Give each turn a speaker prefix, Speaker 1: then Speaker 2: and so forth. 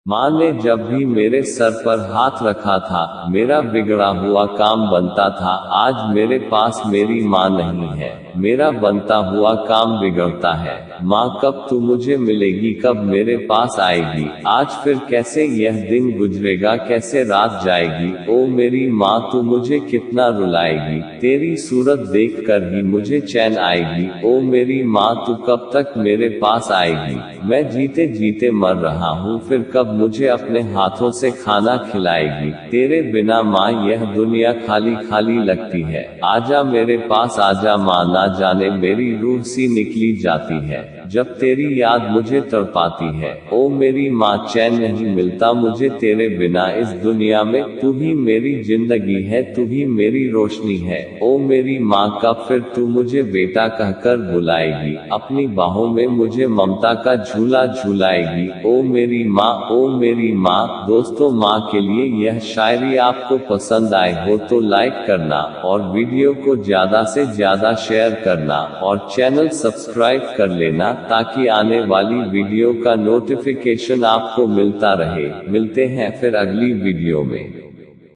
Speaker 1: माँ ने जब भी मेरे सर पर हाथ रखा था, मेरा बिगड़ा हुआ काम बनता था। आज मेरे पास मेरी माँ नहीं है, मेरा बनता हुआ काम बिगड़ता है। माँ कब तू मुझे मिलेगी, कब मेरे पास आएगी? आज फिर कैसे यह दिन गुजरेगा, कैसे रात जाएगी? ओ मेरी माँ तू मुझे कितना रुलाएगी, तेरी सूरत देख कर ही मुझे चैन आएगी। ओ मेरी माँ तू कब तक मेरे पास आएगी? मैं जीते जीते मर रहा हूँ, फिर कब मुझे अपने हाथों से खाना खिलाएगी? तेरे बिना माँ यह दुनिया खाली खाली लगती है। आजा मेरे पास आजा माँ, ना जाने मेरी रूह सी निकली जाती है जब तेरी याद मुझे तड़पाती है। ओ मेरी माँ चैन नहीं मिलता मुझे तेरे बिना इस दुनिया में, तू ही मेरी जिंदगी है, तू ही मेरी रोशनी है। ओ मेरी माँ कब फिर तू मुझे बेटा कहकर बुलाएगी, अपनी बाहों में मुझे ममता का झूला झूलाएगी? ओ मेरी माँ, ओ मेरी माँ। दोस्तों, माँ के लिए यह शायरी आपको पसंद आए हो तो लाइक करना और वीडियो को ज्यादा से ज्यादा शेयर करना और चैनल सब्सक्राइब कर लेना ताकि आने वाली वीडियो का नोटिफिकेशन आपको मिलता रहे। मिलते हैं फिर अगली वीडियो में।